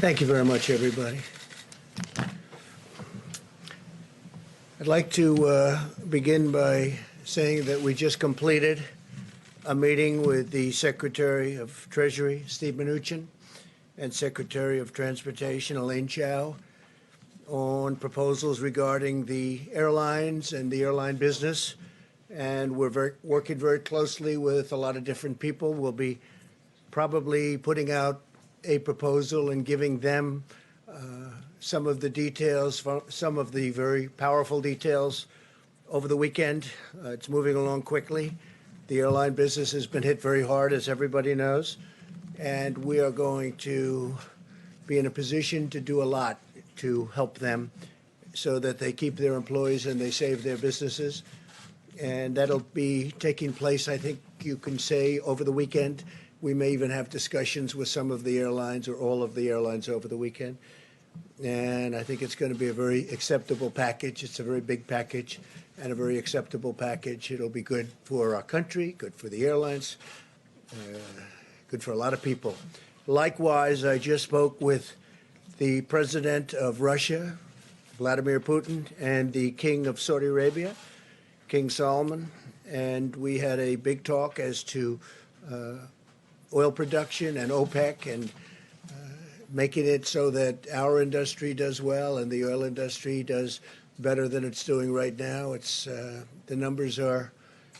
Thank you very much, everybody. I'd like to begin by saying that we just completed a meeting with the Secretary of Treasury, Steve Mnuchin, and Secretary of Transportation, Elaine Chao, on proposals regarding the airlines and the airline business. And we're working very closely with a lot of different people. We'll be probably putting out a proposal and giving them some of the details, some of the very powerful details over the weekend. It's moving along quickly. The airline business has been hit very hard, as everybody knows, and we are going to be in a position to do a lot to help them so that they keep their employees and they save their businesses. And that'll be taking place, I think you can say, over the weekend. We may even have discussions with some of the airlines or all of the airlines over the weekend. And I think it's going to be a very acceptable package. It's a very big package and a very acceptable package. It'll be good for our country, good for the airlines, good for a lot of people. Likewise, I just spoke with the president of Russia, Vladimir Putin, and the king of Saudi Arabia, King Salman, and we had a big talk as to oil production and OPEC and making it so that our industry does well and the oil industry does better than it's doing right now. It's the numbers are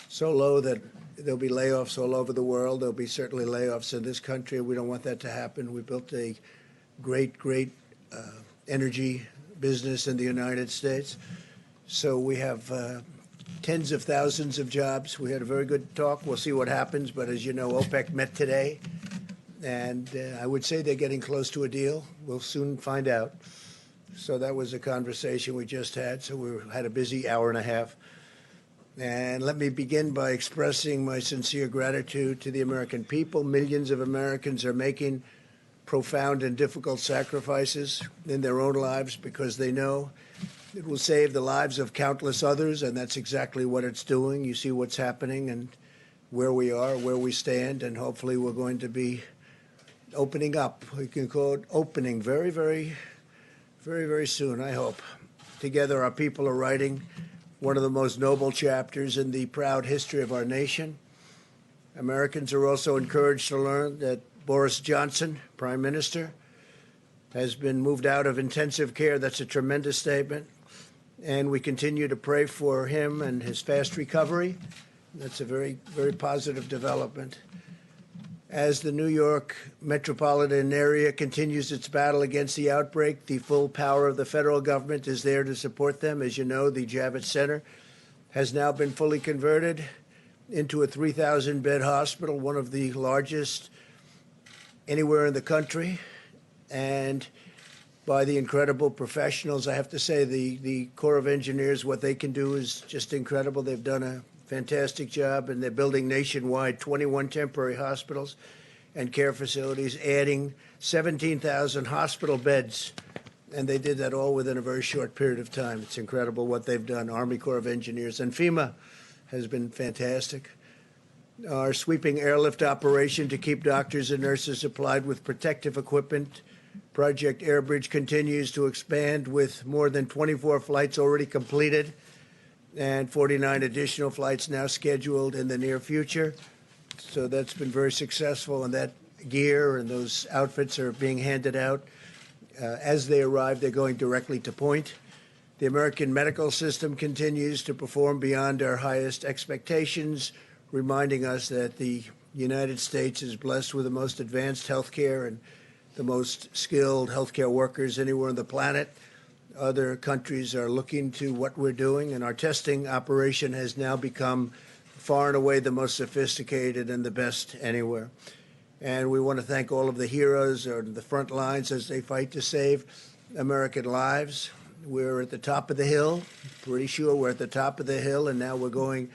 so low that there'll be layoffs all over the world. There'll be certainly layoffs in this country. We don't want that to happen. We built a great energy business in the United States. So we have tens of thousands of jobs. We had a very good talk. We'll see what happens. But as you know, OPEC met today, and I would say they're getting close to a deal. We'll soon find out. So that was a conversation we just had. So we had a busy hour and a half. And let me begin by expressing my sincere gratitude to the American people. Millions of Americans are making profound and difficult sacrifices in their own lives because they know it will save the lives of countless others, and that's exactly what it's doing. You see what's happening and where we are, where we stand, and hopefully we're going to be opening up. We can call it opening very, very, very, very soon, I hope. Together, our people are writing one of the most noble chapters in the proud history of our nation. Americans are also encouraged to learn that Boris Johnson, Prime Minister, has been moved out of intensive care. That's a tremendous statement. And we continue to pray for him and his fast recovery. That's a very, very positive development. As the New York metropolitan area continues its battle against the outbreak, the full power of the federal government is there to support them. As you know, the Javits Center has now been fully converted into a 3,000-bed hospital, one of the largest anywhere in the country. And by the incredible professionals. I have to say the Corps of Engineers, what they can do is just incredible. They've done a fantastic job, and they're building nationwide 21 temporary hospitals and care facilities, adding 17,000 hospital beds. And they did that all within a very short period of time. It's incredible what they've done. Army Corps of Engineers and FEMA has been fantastic. Our sweeping airlift operation to keep doctors and nurses supplied with protective equipment, Project Airbridge, continues to expand with more than 24 flights already completed and 49 additional flights now scheduled in the near future. So that's been very successful, and that gear and those outfits are being handed out. As they arrive, they're going directly to point. The American medical system continues to perform beyond our highest expectations, reminding us that the United States is blessed with the most advanced health care and the most skilled healthcare workers anywhere on the planet. Other countries are looking to what we're doing, and our testing operation has now become far and away the most sophisticated and the best anywhere. And we want to thank all of the heroes on the front lines as they fight to save American lives. We're at the top of the hill, pretty sure we're at the top of the hill, and now we're going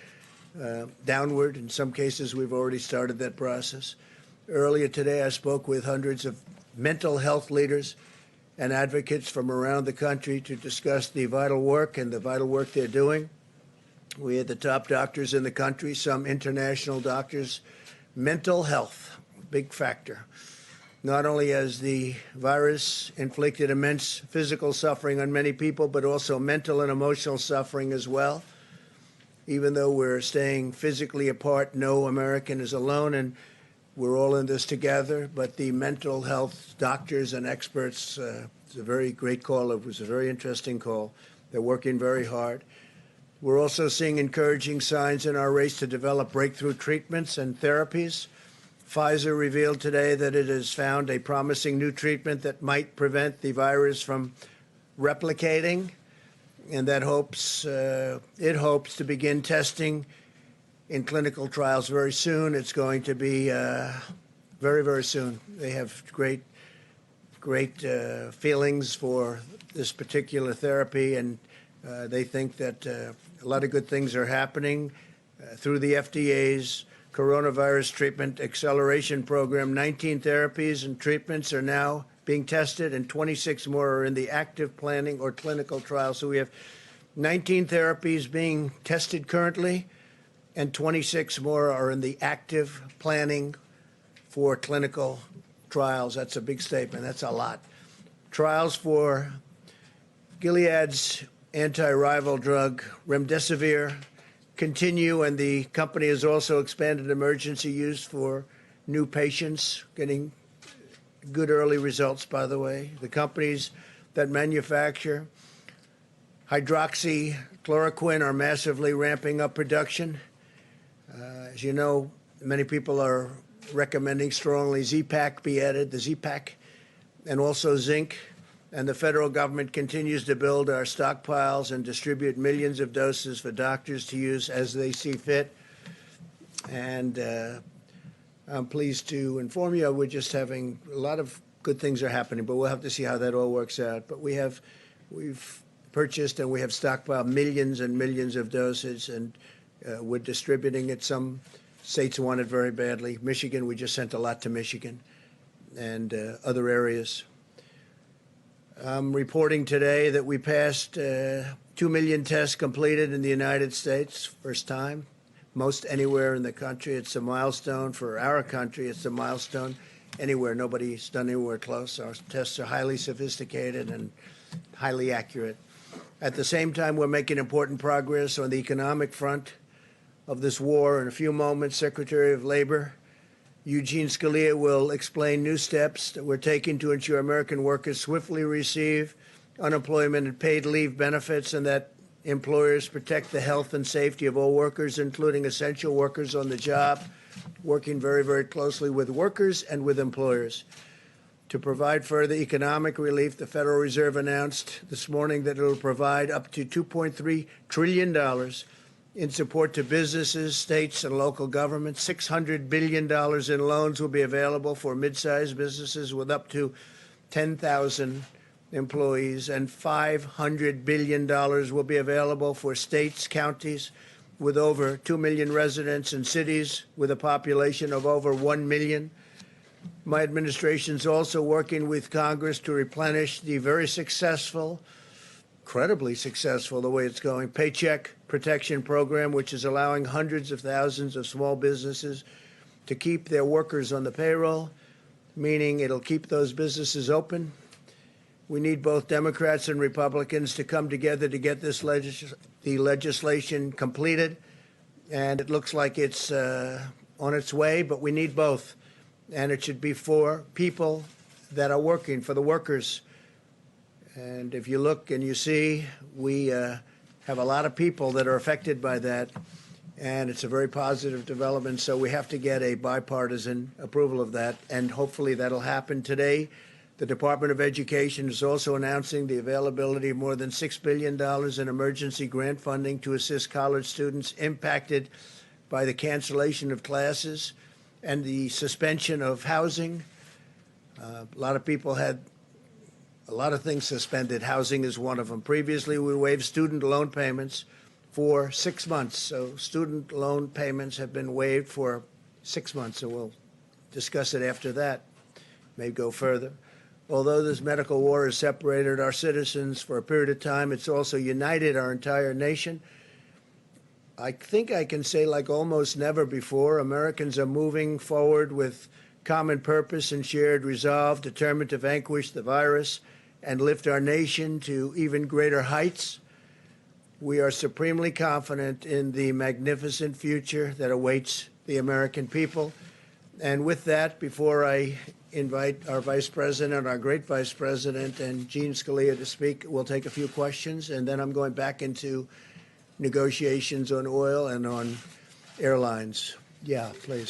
downward. In some cases, we've already started that process. Earlier today, I spoke with hundreds of mental health leaders and advocates from around the country to discuss the vital work they're doing. We had the top doctors in the country, some international doctors. Mental health, big factor. Not only has the virus inflicted immense physical suffering on many people, but also mental and emotional suffering as well. Even though we're staying physically apart, no American is alone, and we're all in this together. But the mental health doctors and experts, it's a very great call. It was a very interesting call. They're working very hard. We're also seeing encouraging signs in our race to develop breakthrough treatments and therapies. Pfizer revealed today that it has found a promising new treatment that might prevent the virus from replicating, and that it hopes to begin testing in clinical trials very soon. It's going to be very, very soon. They have great feelings for this particular therapy, and they think that a lot of good things are happening through the FDA's Coronavirus Treatment Acceleration Program. 19 therapies and treatments are now being tested, and 26 more are in the active planning or clinical trials. So we have 19 therapies being tested currently, and 26 more are in the active planning for clinical trials. That's a big statement. That's a lot. Trials for Gilead's anti-rival drug remdesivir continue, and the company has also expanded emergency use for new patients, getting good early results, by the way. The companies that manufacture hydroxychloroquine are massively ramping up production. As you know, many people are recommending strongly Z-Pak be added, the Z-Pak, and also zinc. And the federal government continues to build our stockpiles and distribute millions of doses for doctors to use as they see fit. And I'm pleased to inform you we're just having a lot of good things are happening, but we'll have to see how that all works out. But we've purchased and we have stockpiled millions and millions of doses, and we're distributing it. Some states want it very badly. Michigan, we just sent a lot to Michigan and other areas. I'm reporting today that we passed 2 million tests completed in the United States, first time. Most anywhere in the country. It's a milestone for our country. It's a milestone anywhere. Nobody's done anywhere close. Our tests are highly sophisticated and highly accurate. At the same time, we're making important progress on the economic front of this war. In a few moments, Secretary of Labor Eugene Scalia will explain new steps that we're taking to ensure American workers swiftly receive unemployment and paid leave benefits, and that employers protect the health and safety of all workers, including essential workers on the job, working very, very closely with workers and with employers. To provide further economic relief, the Federal Reserve announced this morning that it will provide up to $2.3 trillion in support to businesses, states, and local governments. $600 billion in loans will be available for mid-sized businesses with up to 10,000 employees, and $500 billion will be available for states, counties with over 2 million residents, and cities with a population of over 1 million. My administration is also working with Congress to replenish the very successful, incredibly successful, the way it's going, Paycheck Protection Program, which is allowing hundreds of thousands of small businesses to keep their workers on the payroll, meaning it'll keep those businesses open. We need both Democrats and Republicans to come together to get this the legislation completed, and it looks like it's on its way, but we need both. And it should be for people that are working, for the workers. And if you look and you see, we have a lot of people that are affected by that, and it's a very positive development. So we have to get a bipartisan approval of that, and hopefully that'll happen today. The Department of Education is also announcing the availability of more than $6 billion in emergency grant funding to assist college students impacted by the cancellation of classes and the suspension of housing. A lot of people had a lot of things suspended. Housing is one of them. Previously, we waived student loan payments for 6 months. So student loan payments have been waived for 6 months, and we'll discuss it after that, may go further. Although this medical war has separated our citizens for a period of time, it's also united our entire nation. I think I can say, like almost never before, Americans are moving forward with common purpose and shared resolve, determined to vanquish the virus and lift our nation to even greater heights. We are supremely confident in the magnificent future that awaits the American people. And with that, before I invite our Vice President, our great Vice President, and Jean Scalia to speak, we'll take a few questions, and then I'm going back into negotiations on oil and on airlines. Yeah, please.